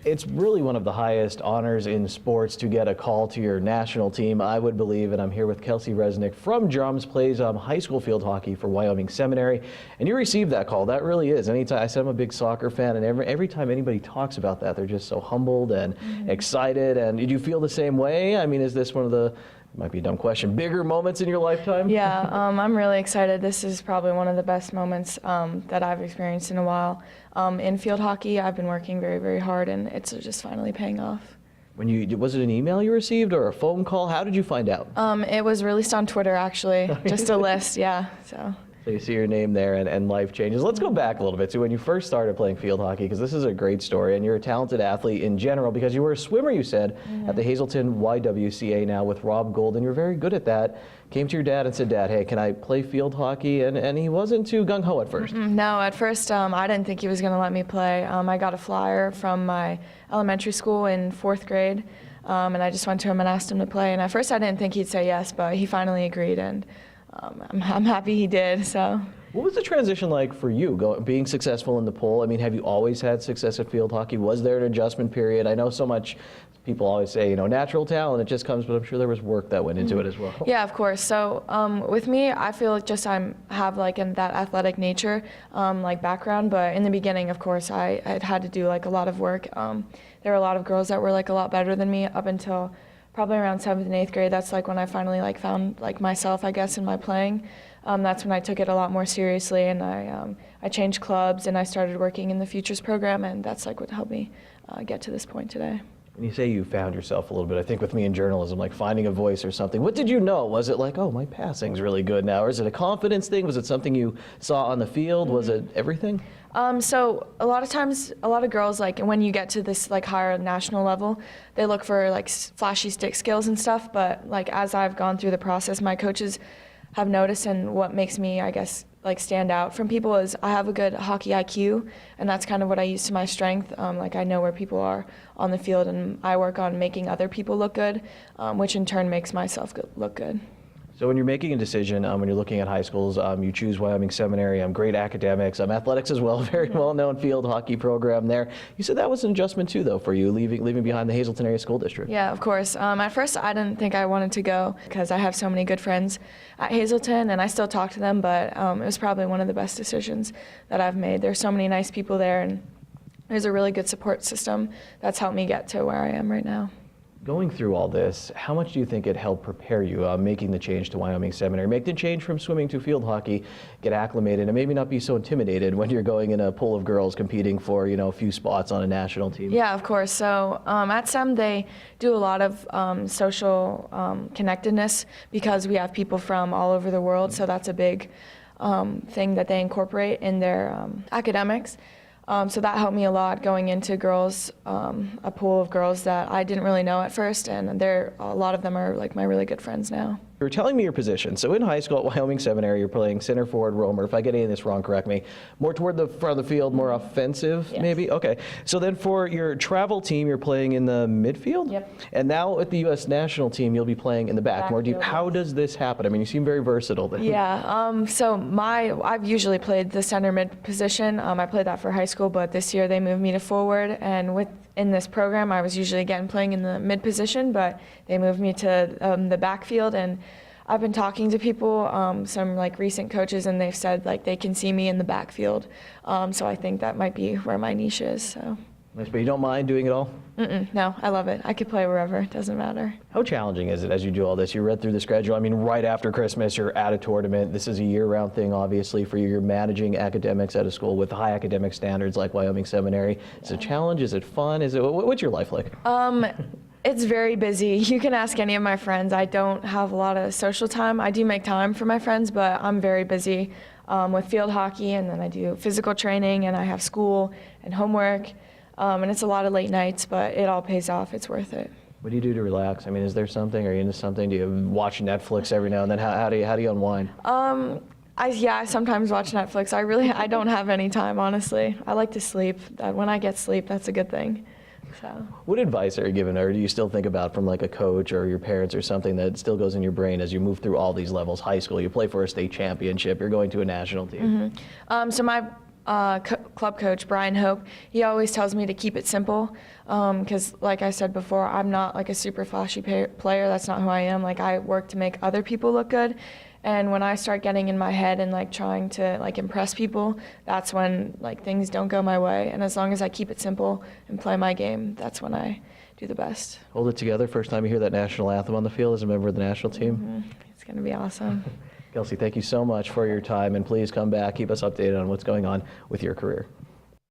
It's really one of the highest honors in sports to get a call to your national team, I would believe, and I'm here with Kelsey Reznick from Drums, plays high school field hockey for Wyoming Seminary, and you received that call. That really is. Anytime I said I'm a big soccer fan, and every time anybody talks about that, they're just so humbled and excited. And did you feel the same way? I mean, is this one of the, might be a dumb question, bigger moments in your lifetime? Yeah, I'm really excited. This is probably one of the best moments that I've experienced in a while. In field hockey, I've been working very, very hard, and it's just finally paying off. Was it an email you received or a phone call? How did you find out? It was released on Twitter, actually, just a list, yeah. So you see your name there and life changes. Let's go back a little bit to when you first started playing field hockey, because this is a great story, and you're a talented athlete in general, because you were a swimmer, you said, at the Hazelton YWCA now with Rob Gold, and you're very good at that. Came to your dad and said, Dad, hey, can I play field hockey? And he wasn't too gung-ho at first. No, at first I didn't think he was going to let me play. I got a flyer from my elementary school in 4th grade, and I just went to him and asked him to play. And at first I didn't think he'd say yes, but he finally agreed, and I'm happy he did. So. What was the transition like for you, being successful in the pool? I mean, have you always had success at field hockey? Was there an adjustment period? I know so much people always say, you know, natural talent, it just comes, but I'm sure there was work that went into it as well. Yeah, of course. So with me, I feel like just I have like that athletic nature, like background, but in the beginning, of course, I had to do like a lot of work. There were a lot of girls that were like a lot better than me up until probably around 7th and 8th grade. That's like when I finally like found like myself, I guess, in my playing. That's when I took it a lot more seriously, and I changed clubs, and I started working in the Futures program, and that's like what helped me get to this point today. When you say you found yourself a little bit, I think with me in journalism, like finding a voice or something, what did you know? Was it like, oh, my passing's really good now? Or is it a confidence thing? Was it something you saw on the field? Was it everything? So a lot of times, a lot of girls, like when you get to this like higher national level, they look for like flashy stick skills and stuff. But like as I've gone through the process, my coaches have noticed, and what makes me, I guess, like stand out from people is I have a good hockey IQ, and that's kind of what I use to my strength. Like I know where people are on the field, and I work on making other people look good, which in turn makes myself look good. So when you're making a decision, when you're looking at high schools, you choose Wyoming Seminary, great academics, athletics as well, very well-known field hockey program there. You said that was an adjustment too, though, for you, leaving behind the Hazelton Area School District. Yeah, of course. At first, I didn't think I wanted to go because I have so many good friends at Hazelton, and I still talk to them, but it was probably one of the best decisions that I've made. There's so many nice people there, and there's a really good support system that's helped me get to where I am right now. Going through all this, how much do you think it helped prepare you making the change to Wyoming Seminary, make the change from swimming to field hockey, get acclimated, and maybe not be so intimidated when you're going in a pool of girls competing for, you know, a few spots on a national team? Yeah, of course. So at SEM, they do a lot of social connectedness because we have people from all over the world, so that's a big thing that they incorporate in their academics. So that helped me a lot going into girls, a pool of girls that I didn't really know at first, and a lot of them are like my really good friends now. You were telling me your position. So in high school at Wyoming Seminary, you're playing center forward, roamer. If I get any of this wrong, correct me. More toward the front of the field, more offensive, yes. Maybe? Okay. So then for your travel team, you're playing in the midfield? Yep. And now at the U.S. national team, you'll be playing in the back more deep. How does this happen? I mean, you seem very versatile then. Yeah. So I've usually played the center mid position. I played that for high school, but this year they moved me to forward, and in this program, I was usually again playing in the mid position, but they moved me to the backfield, and I've been talking to people, some like recent coaches, and they've said like they can see me in the backfield. So I think that might be where my niche is. So. Nice, but you don't mind doing it all? No, I love it. I could play wherever, it doesn't matter. How challenging is it as you do all this? You read through the schedule. I mean, right after Christmas, you're at a tournament. This is a year-round thing, obviously, for you. You're managing academics at a school with high academic standards like Wyoming Seminary. Is it a challenge? Is it fun? What's your life like? It's very busy. You can ask any of my friends. I don't have a lot of social time. I do make time for my friends, but I'm very busy with field hockey, and then I do physical training, and I have school and homework, and it's a lot of late nights, but it all pays off. It's worth it. What do you do to relax? I mean, is there something? Are you into something? Do you watch Netflix every now and then? How do you unwind? I sometimes watch Netflix. I don't have any time, honestly. I like to sleep. When I get sleep, that's a good thing. So. What advice are you given, or do you still think about from like a coach or your parents or something that still goes in your brain as you move through all these levels? High school, you play for a state championship, you're going to a national team. So my club coach, Brian Hope, he always tells me to keep it simple because, like I said before, I'm not like a super flashy player. That's not who I am. Like, I work to make other people look good. And when I start getting in my head and like trying to like impress people, that's when like things don't go my way. And as long as I keep it simple and play my game, that's when I do the best. Hold it together. First time you hear that national anthem on the field as a member of the national team. It's going to be awesome. Kelsey, thank you so much for your time, and please come back, keep us updated on what's going on with your career.